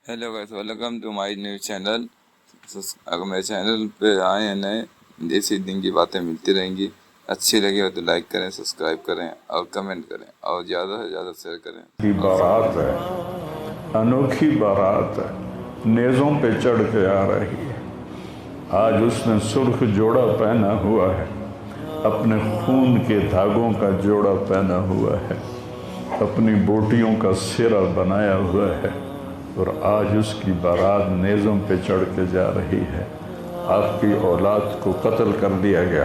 Hello guys, welcome to my new channel. اگر میرے channel پہ آئے ہیں نئے، ایسی دن کی باتیں ملتی رہیں گی۔ اچھی لگے ہو تو لائک کریں، سبسکرائب کریں اور کمنٹ کریں اور زیادہ سے زیادہ شیئر کریں۔ بارات ہے، انوکھی بارات ہے، نیزوں پہ چڑھ کے آ رہی ہے۔ آج اس نے سرخ جوڑا پہنا ہوا ہے، اپنے خون کے دھاگوں کا جوڑا پہنا ہوا ہے، اپنی بوٹیوں کا سرا بنایا ہوا ہے، اور آج اس کی بارات نیزوں پہ چڑھ کے جا رہی ہے۔ آپ کی اولاد کو قتل کر دیا گیا،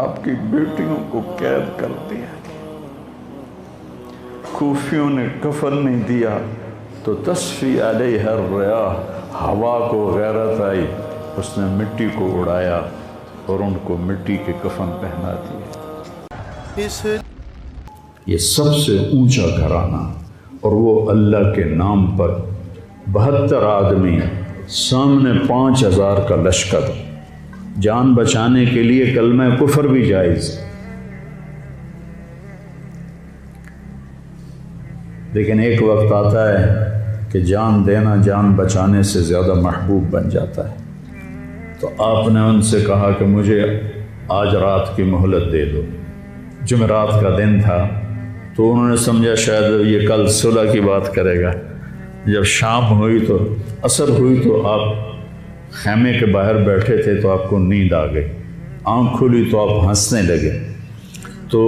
آپ کی بیٹیوں کو قید کر دیا گیا، کوفیوں نے کفن نہیں دیا تو تصفی علیہ الریاح، ہوا کو غیرت آئی، اس نے مٹی کو اڑایا اور ان کو مٹی کے کفن پہنا دیا۔ یہ سب سے اونچا گھرانہ، اور وہ اللہ کے نام پر 72 آدمی، سامنے 5000 کا لشکر، جان بچانے کے لیے کلمہ کفر بھی جائز، لیکن ایک وقت آتا ہے کہ جان دینا جان بچانے سے زیادہ محبوب بن جاتا ہے۔ تو آپ نے ان سے کہا کہ مجھے آج رات کی مہلت دے دو۔ جمعرات کا دن تھا، تو انہوں نے سمجھا شاید یہ کل صلح کی بات کرے گا۔ جب شام ہوئی تو عصر ہوئی تو آپ خیمے کے باہر بیٹھے تھے تو آپ کو نیند آ گئی، آنکھ کھلی تو آپ ہنسنے لگے۔ تو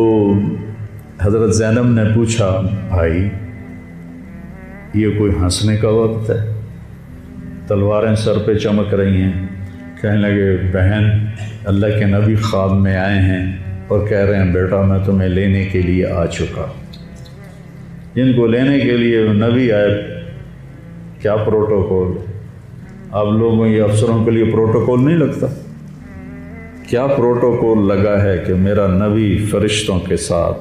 حضرت زینب نے پوچھا، بھائی یہ کوئی ہنسنے کا وقت ہے؟ تلواریں سر پہ چمک رہی ہیں۔ کہنے لگے، بہن اللہ کے نبی خواب میں آئے ہیں اور کہہ رہے ہیں بیٹا میں تمہیں لینے کے لیے آ چکا۔ جن کو لینے کے لیے نبی آئے، کیا پروٹوکول؟ آپ لوگوں یہ افسروں کے لیے پروٹوکول نہیں لگتا؟ کیا پروٹوکول لگا ہے کہ میرا نبی فرشتوں کے ساتھ،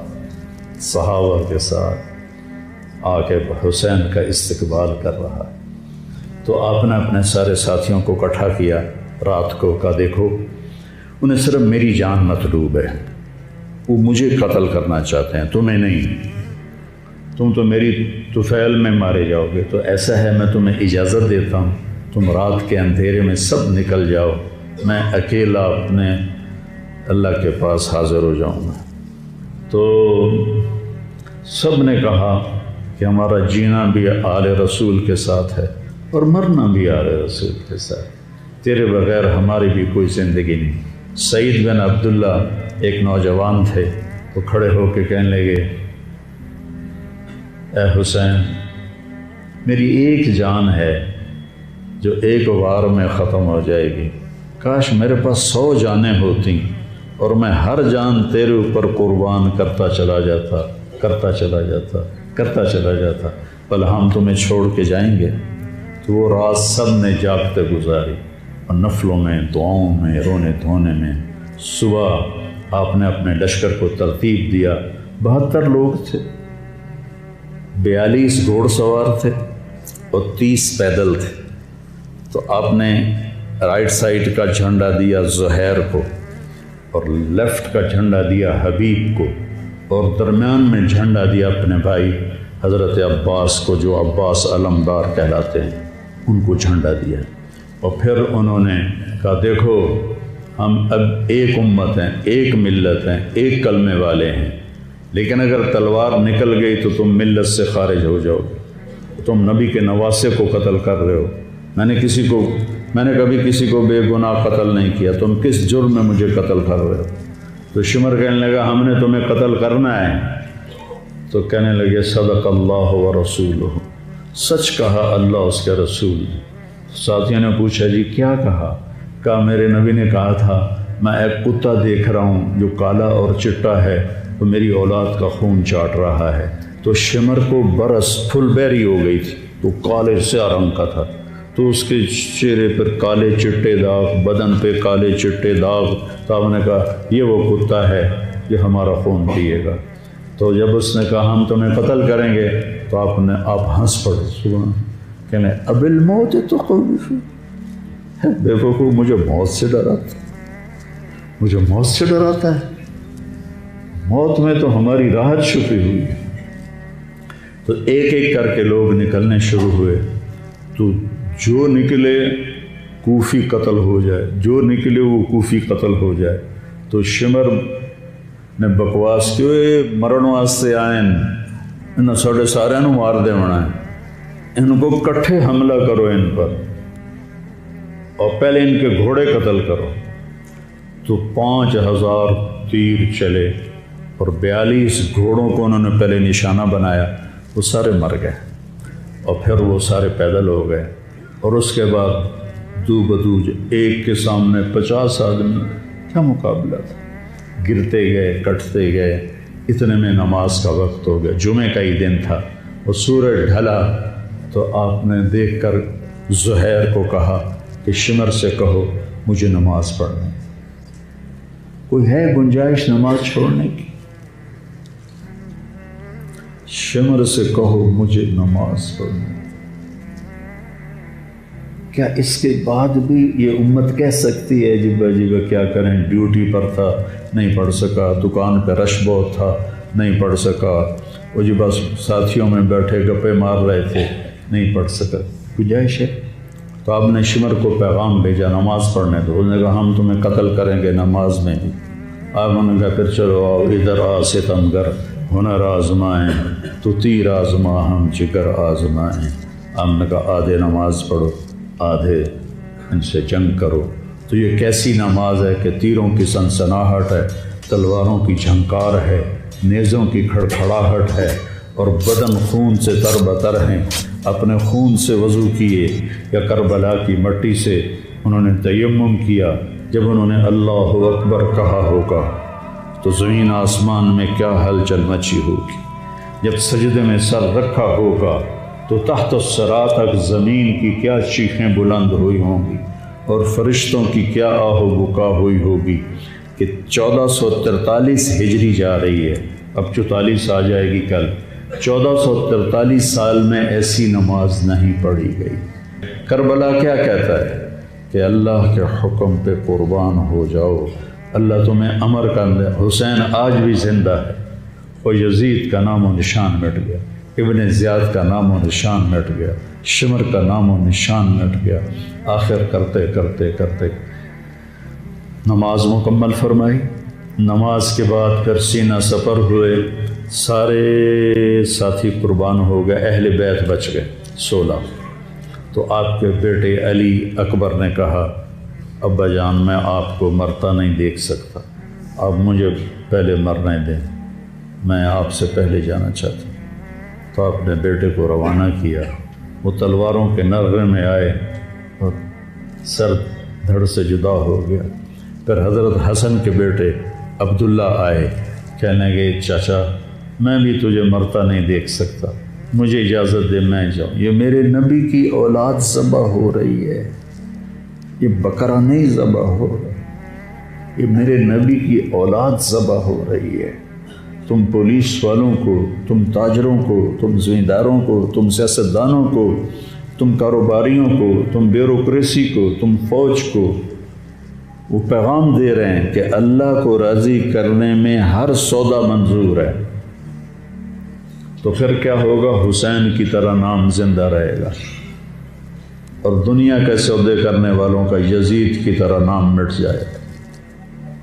صحابہ کے ساتھ آ کے حسین کا استقبال کر رہا ہے۔ تو آپ نے اپنے سارے ساتھیوں کو اکٹھا کیا رات کو، کہا دیکھو انہیں صرف میری جان مطلوب ہے، وہ مجھے قتل کرنا چاہتے ہیں، تمہیں نہیں۔ تم تو میری طفیل میں مارے جاؤ گے، تو ایسا ہے میں تمہیں اجازت دیتا ہوں، تم رات کے اندھیرے میں سب نکل جاؤ، میں اکیلا اپنے اللہ کے پاس حاضر ہو جاؤں گا۔ تو سب نے کہا کہ ہمارا جینا بھی آل رسول کے ساتھ ہے اور مرنا بھی آل رسول کے ساتھ، تیرے بغیر ہماری بھی کوئی زندگی نہیں۔ سعید بن عبداللہ ایک نوجوان تھے، وہ کھڑے ہو کے کہنے لگے، اے حسین میری ایک جان ہے جو ایک وار میں ختم ہو جائے گی، کاش میرے پاس 100 جانیں ہوتی اور میں ہر جان تیرے اوپر قربان کرتا چلا جاتا، بل ہم تمہیں چھوڑ کے جائیں گے۔ تو وہ رات سب نے جاگتے گزاری، اور نفلوں میں، دعاؤں میں، رونے دھونے میں۔ صبح آپ نے اپنے لشکر کو ترتیب دیا، 72 لوگ تھے، 42 گھوڑ سوار تھے اور 30 پیدل تھے۔ تو آپ نے رائٹ سائڈ کا جھنڈا دیا زہیر کو، اور لیفٹ کا جھنڈا دیا حبیب کو، اور درمیان میں جھنڈا دیا اپنے بھائی حضرت عباس کو، جو عباس علمدار کہلاتے ہیں، ان کو جھنڈا دیا۔ اور پھر انہوں نے کہا دیکھو ہم اب ایک امت ہیں، ایک ملت ہیں، ایک کلمے والے ہیں، لیکن اگر تلوار نکل گئی تو تم ملت سے خارج ہو جاؤ گے، تم نبی کے نواسے کو قتل کر رہے ہو، میں نے کبھی کسی کو بے گناہ قتل نہیں کیا، تم کس جرم میں مجھے قتل کر رہے ہو؟ تو شمر کہنے لگا ہم نے تمہیں قتل کرنا ہے۔ تو کہنے لگے صدق اللہ و رسولہ، سچ کہا اللہ اس کے رسول نے۔ ساتھیوں نے پوچھا جی کیا کہا؟ کہا میرے نبی نے کہا تھا میں ایک کتا دیکھ رہا ہوں جو کالا اور چٹا ہے، وہ میری اولاد کا خون چاٹ رہا ہے۔ تو شمر کو برس پھل بیری ہو گئی تھی، تو کالے سیاہ رنگ کا تھا، تو اس کے چہرے پر کالے چٹے داغ، بدن پہ کالے چٹے داغ۔ تو آپ نے کہا یہ وہ کتا ہے یہ ہمارا خون پیے گا۔ تو جب اس نے کہا ہم تمہیں قتل کریں گے، تو آپ ہنس پڑے، سبحان، کہنے اب الموت تو خوف، دیکھو کو مجھے موت سے ڈراتا ہے، موت میں تو ہماری راحت چھپی ہوئی ہے۔ تو ایک ایک کر کے لوگ نکلنے شروع ہوئے، تو جو نکلے کوفی قتل ہو جائے، جو نکلے وہ کوفی قتل ہو جائے۔ تو شمر نے بکواس کی، مرن واسطے آئے انہوں ساڑھے سارے مار دے ہونا ہے، ان کو کٹھے حملہ کرو ان پر، اور پہلے ان کے گھوڑے قتل کرو۔ تو 5000 تیر چلے اور 42 گھوڑوں کو انہوں نے پہلے نشانہ بنایا، وہ سارے مر گئے، اور پھر وہ سارے پیدل ہو گئے۔ اور اس کے بعد دو بدو ایک کے سامنے 50 آدمی، کیا مقابلہ تھا، گرتے گئے کٹتے گئے، اتنے میں نماز کا وقت ہو گیا، جمعہ کا ہی دن تھا، اور سورج ڈھلا۔ تو آپ نے دیکھ کر زہیر کو کہا کہ شمر سے کہو مجھے نماز پڑھنا، کوئی ہے گنجائش نماز چھوڑنے کی؟ شمر سے کہو مجھے نماز پڑھنا۔ کیا اس کے بعد بھی یہ امت کہہ سکتی ہے جی کیا کریں، ڈیوٹی پر تھا نہیں پڑھ سکا، دکان پہ رش بہت تھا نہیں پڑھ سکا، وہ جی بس ساتھیوں میں بیٹھے گپے مار رہے تھے نہیں پڑھ سکا، گنجائش ہے؟ تو آپ نے شمر کو پیغام بھیجا نماز پڑھنے دو، انہوں نے کہا ہم تمہیں قتل کریں گے نماز میں بھی۔ آپ نے کہا پھر چلو آؤ ادھر آ ستمگر، ہنر آزمائیں تو تیر آزما ہم جگر آزمائیں۔ ہم نے کہا آدھے نماز پڑھو آدھے ان سے جنگ کرو۔ تو یہ کیسی نماز ہے کہ تیروں کی سنسناہٹ ہے، تلواروں کی جھنکار ہے، نیزوں کی کھڑکھڑاہٹ ہے، اور بدن خون سے تر بتر ہیں۔ اپنے خون سے وضو کیے یا کربلا کی مٹی سے انہوں نے تیمم کیا۔ جب انہوں نے اللہ اکبر کہا ہوگا تو زمین آسمان میں کیا ہلچل مچی ہوگی، جب سجدے میں سر رکھا ہوگا تو تحت الثری تک زمین کی کیا چیخیں بلند ہوئی ہوں گی، اور فرشتوں کی کیا آہ و بکا ہوئی ہوگی کہ 1443 ہجری جا رہی ہے، اب 44 آ جائے گی کل، 1443 سال میں ایسی نماز نہیں پڑھی گئی۔ کربلا کیا کہتا ہے کہ اللہ کے حکم پہ قربان ہو جاؤ، اللہ تمہیں امر کر دے۔ حسین آج بھی زندہ ہے، اور یزید کا نام و نشان مٹ گیا، ابن زیاد کا نام و نشان مٹ گیا، شمر کا نام و نشان مٹ گیا۔ آخر کرتے کرتے کرتے نماز مکمل فرمائی۔ نماز کے بعد پھر سینہ سپر ہوئے، سارے ساتھی قربان ہو گئے، اہل بیت بچ گئے 16۔ تو آپ کے بیٹے علی اکبر نے کہا ابا جان میں آپ کو مرتا نہیں دیکھ سکتا، آپ مجھے پہلے مرنے دیں، میں آپ سے پہلے جانا چاہتا ہوں۔ تو آپ نے بیٹے کو روانہ کیا، وہ تلواروں کے نغمے میں آئے اور سر دھڑ سے جدا ہو گیا۔ پھر حضرت حسن کے بیٹے عبداللہ آئے، کہنے گے چاچا میں بھی تجھے مرتا نہیں دیکھ سکتا، مجھے اجازت دے میں جاؤں، یہ میرے نبی کی اولاد ذبح ہو رہی ہے، یہ بکرا نہیں ذبح ہو رہا، یہ میرے نبی کی اولاد ذبح ہو رہی ہے۔ تم پولیس والوں کو، تم تاجروں کو، تم زمینداروں کو، تم سیاستدانوں کو، تم کاروباریوں کو، تم بیوروکریسی کو، تم فوج کو وہ پیغام دے رہے ہیں کہ اللہ کو راضی کرنے میں ہر سودا منظور ہے۔ تو پھر کیا ہوگا؟ حسین کی طرح نام زندہ رہے گا، اور دنیا کے سودے کرنے والوں کا یزید کی طرح نام مٹ جائے گا۔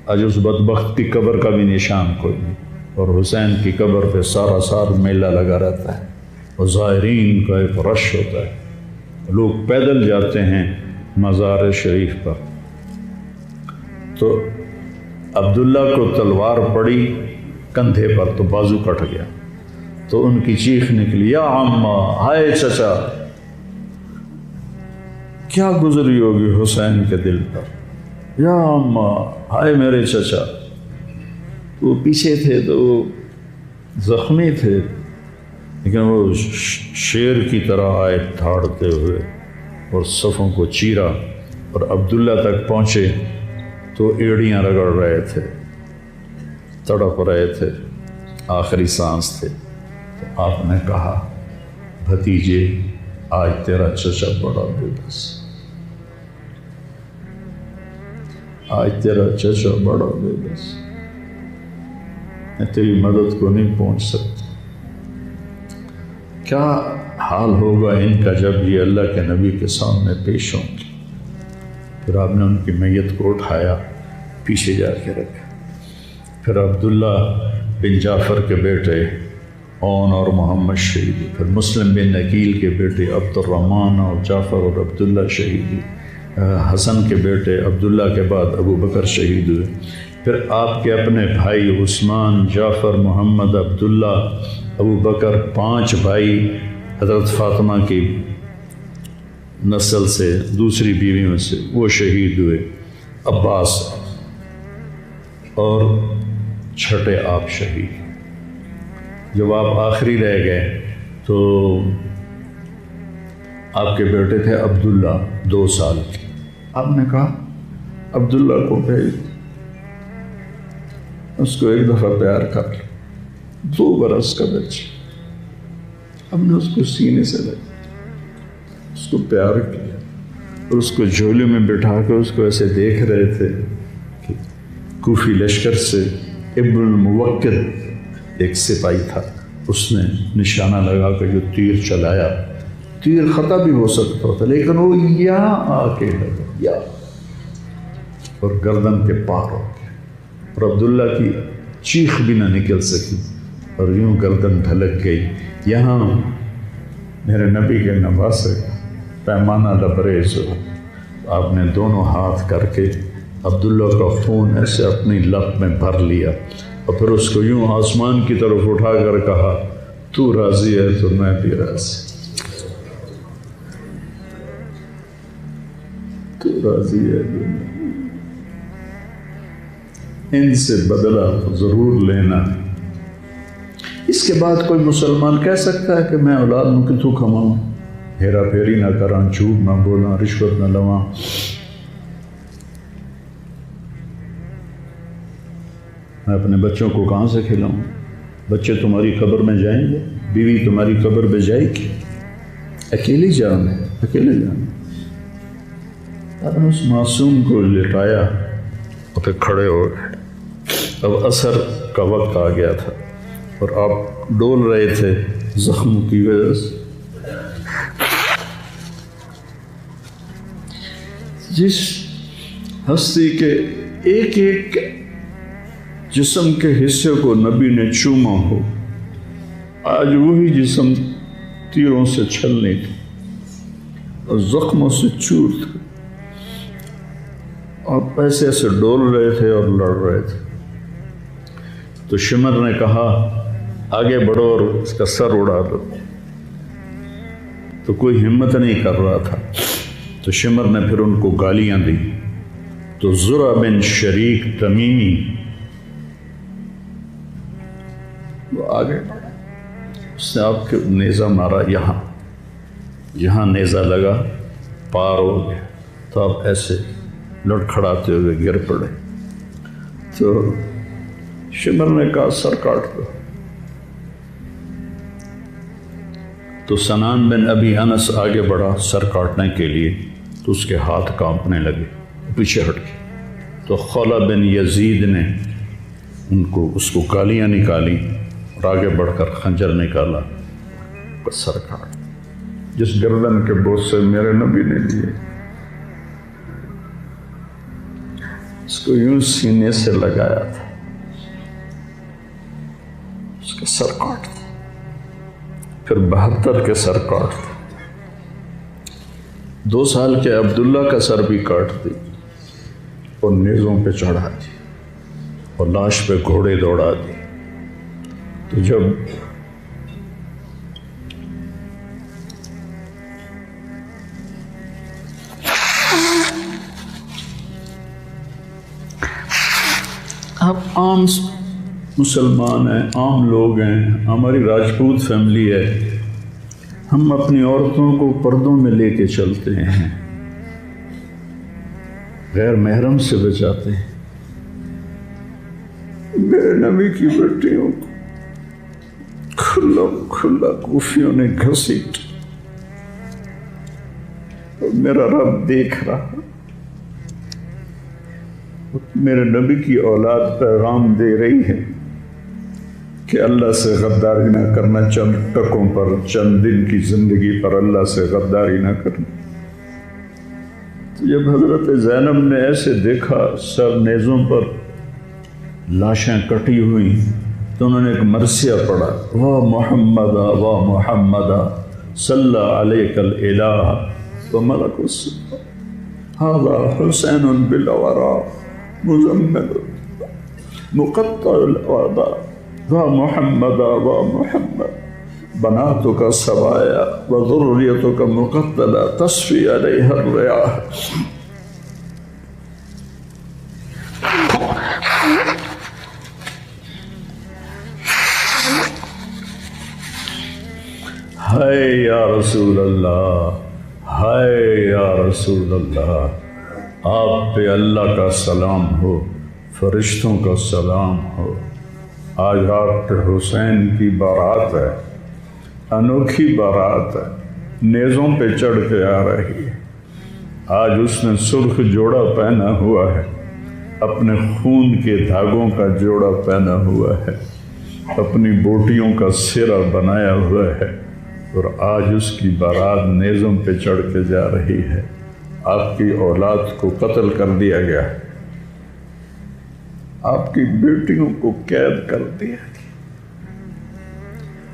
آج اس بدبخت کی قبر کا بھی نشان کوئی نہیں، اور حسین کی قبر پہ سارا سال میلہ لگا رہتا ہے، اور زائرین کا ایک رش ہوتا ہے، لوگ پیدل جاتے ہیں مزار شریف پر۔ تو عبداللہ کو تلوار پڑی کندھے پر تو بازو کٹ گیا، تو ان کی چیخ نکلی یا عمّا، ہائے چچا، کیا گزری ہوگی حسین کے دل پر، یا عمّا، ہائے میرے چچا۔ وہ پیچھے تھے تو وہ زخمی تھے، لیکن وہ شیر کی طرح آئے دھاڑتے ہوئے اور صفوں کو چیرا، اور عبداللہ تک پہنچے تو ایڑیاں رگڑ رہے تھے، تڑپ رہے تھے، آخری سانس تھے۔ تو آپ نے کہا بھتیجے آج تیرا چچا بڑا بے بس، آج تیرا چچا بڑا بے بس، میں تیری مدد کو نہیں پہنچ سکتا۔ کیا حال ہوگا ان کا جب یہ اللہ کے نبی کے سامنے پیش ہوں گے۔ پھر آپ نے ان کی میت کو اٹھایا، پیچھے جا کے رکھا۔ پھر عبداللہ بن جعفر کے بیٹے اون اور محمد شہید ہوئے۔ پھر مسلم بن عقیل کے بیٹے عبد الرحمن اور جعفر اور عبداللہ شہید ہوئے۔ حسن کے بیٹے عبداللہ کے بعد ابو بکر شہید ہوئے۔ پھر آپ کے اپنے بھائی عثمان، جعفر، محمد، عبداللہ، ابو بکر، 5 بھائی حضرت فاطمہ کی نسل سے، دوسری بیویوں سے، وہ شہید ہوئے، عباس، اور چھٹے آپ شہید۔ جب آپ آخری رہ گئے تو آپ کے بیٹے تھے عبداللہ 2 سال کے۔ آپ نے کہا عبداللہ کو بھیج، اس کو ایک دفعہ پیار کر لیا۔ 2 برس کا بچہ، ہم نے اس کو سینے سے لگا، اس کو پیار کیا، اور اس کو جھولے میں بٹھا کے اس کو ایسے دیکھ رہے تھے کہ کوفی لشکر سے ابن الموکل ایک سپاہی تھا، اس نے نشانہ لگا کے جو تیر چلایا، تیر خطا بھی ہو سکتا تھا لیکن وہ یہاں آ کے لگا، یا اور گردن کے پار ہو گیا، اور عبداللہ کی چیخ بھی نہ نکل سکی اور یوں گردن ڈھلک گئی۔ یہاں میرے نبی کے نواسے پیمانہ لبریز ہو، آپ نے دونوں ہاتھ کر کے عبداللہ کا خون ایسے اپنی لب میں بھر لیا، اور پھر اس کو یوں آسمان کی طرف اٹھا کر کہا، تو راضی ہے تو میں بھی راضی، تو راضی ہے تو میں۔ ان سے بدلہ ضرور لینا۔ اس کے بعد کوئی مسلمان کہہ سکتا ہے کہ میں اولاد میں کتوں کماؤں، ہیرا پھیری نہ کراں، جھوٹ نہ بولاں، رشوت نہ لواں، میں اپنے بچوں کو کہاں سے کھلاؤں؟ بچے تمہاری قبر میں جائیں گے، بیوی تمہاری قبر پہ جائے گی، اکیلی جانا ہے، اکیلے جانا۔ آپ نے اس معصوم کو لٹایا اور پھر کھڑے ہو گئے۔ اب عصر کا وقت آ گیا تھا اور آپ ڈول رہے تھے زخم کی وجہ سے۔ جس ہستی کے ایک ایک جسم کے حصے کو نبی نے چوما ہو، آج وہی جسم تیروں سے چھلنے تھے اور زخموں سے چور تھے، آپ ایسے ایسے ڈول رہے تھے اور لڑ رہے تھے۔ تو شمر نے کہا آگے بڑھو اور اس کا سر اڑا دو، تو کوئی ہمت نہیں کر رہا تھا، تو شمر نے پھر ان کو گالیاں دی۔ تو زرع بن شریک تمیمی وہ آگے بڑھا، اس نے آپ کے نیزہ مارا، یہاں نیزہ لگا، پار ہو گیا، تو آپ ایسے لڑکھڑاتے ہوئے گر پڑے۔ تو شمر نے کہا سر کاٹ دو۔ تو سنان بن ابی انس آگے بڑھا سر کاٹنے کے لیے، تو اس کے ہاتھ کانپنے لگے، پیچھے ہٹ گئے۔ تو خولہ بن یزید نے اس کو گالیاں نکالی اور آگے بڑھ کر خنجر نکالا، سر کاٹ، جس گردن کے بوسے میرے نبی نے لیے، اس کو یوں سینے سے لگایا تھا، اس کا سر کاٹ دیا۔ پھر 72 کے سر کاٹ دیا، 2 سال کے عبداللہ کا سر بھی کاٹ دی اور نیزوں پہ چڑھا دی اور لاش پہ گھوڑے دوڑا دی۔ تو جب آپ عام مسلمان ہیں، عام لوگ ہیں، ہماری راجپوت فیملی ہے، ہم اپنی عورتوں کو پردوں میں لے کے چلتے ہیں، غیر محرم سے بچاتے ہیں۔ میرے نبی کی بیٹیوں کو کھلا کوفیوں نے گھسیٹ، اور میرا رب دیکھ رہا، میرے نبی کی اولاد پیغام دے رہی ہے کہ اللہ سے غداری نہ کرنا، چند ٹکوں پر، چند دن کی زندگی پر اللہ سے غداری نہ کرنا۔ جب حضرت زینب نے ایسے دیکھا سر نیزوں پر لاشیں کٹی ہوئی تو انہوں نے ایک مرثیہ پڑھا، وا محمدا وا محمدا صلی علیک الالہ وملک السماء ھذا حسین بالورا مزمل مقطع الاعضاء وا محمدا وا محمد بناتک سبایا وذریتک مقتلہ تصفی علیہ الریاح۔ ہائے یا رسول اللہ، ہائے یا رسول اللہ، آپ پہ اللہ کا سلام ہو، فرشتوں کا سلام ہو۔ آج رات حسین کی بارات ہے، انوکھی بارات ہے، نیزوں پہ چڑھ کے آ رہی ہے۔ آج اس نے سرخ جوڑا پہنا ہوا ہے، اپنے خون کے دھاگوں کا جوڑا پہنا ہوا ہے، اپنی بوٹیوں کا سرہ بنایا ہوا ہے، اور آج اس کی بارات نیزوں پہ چڑھ کے جا رہی ہے۔ آپ کی اولاد کو قتل کر دیا گیا، آپ کی بیٹیوں کو قید کر دیا گیا،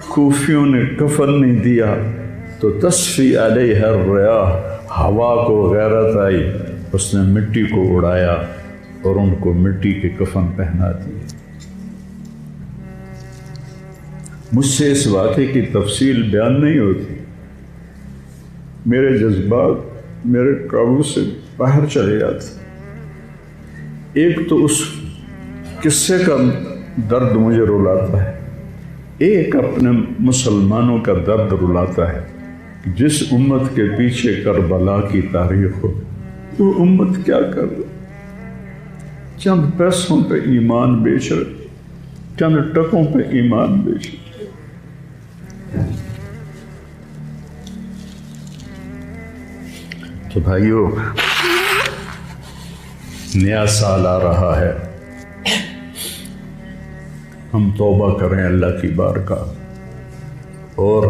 کوفیوں نے کفن نہیں دیا تو تصفی علیہ الریاح، ہوا کو غیرت آئی، اس نے مٹی کو اڑایا اور ان کو مٹی کے کفن پہنا دیے۔ مجھ سے اس واقعے کی تفصیل بیان نہیں ہوتی، میرے جذبات میرے قابو سے باہر چلے جاتے۔ ایک تو اس قصے کا درد مجھے رلاتا ہے، ایک اپنے مسلمانوں کا درد رلاتا ہے۔ جس امت کے پیچھے کربلا کی تاریخ ہو، وہ امت کیا کر رہی؟ چند پیسوں پہ ایمان بیچ رہے، چند ٹکوں پہ ایمان بیچ رہے۔ تو بھائیو، نیا سال آ رہا ہے، ہم توبہ کریں اللہ کی بارگاہ، اور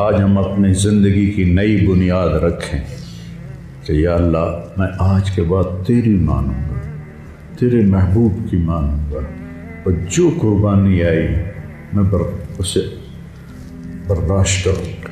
آج ہم اپنی زندگی کی نئی بنیاد رکھیں کہ یا اللہ میں آج کے بعد تیری مانوں گا، تیرے محبوب کی مانوں گا، اور جو قربانی آئی میں اسے برداشت کروں گا۔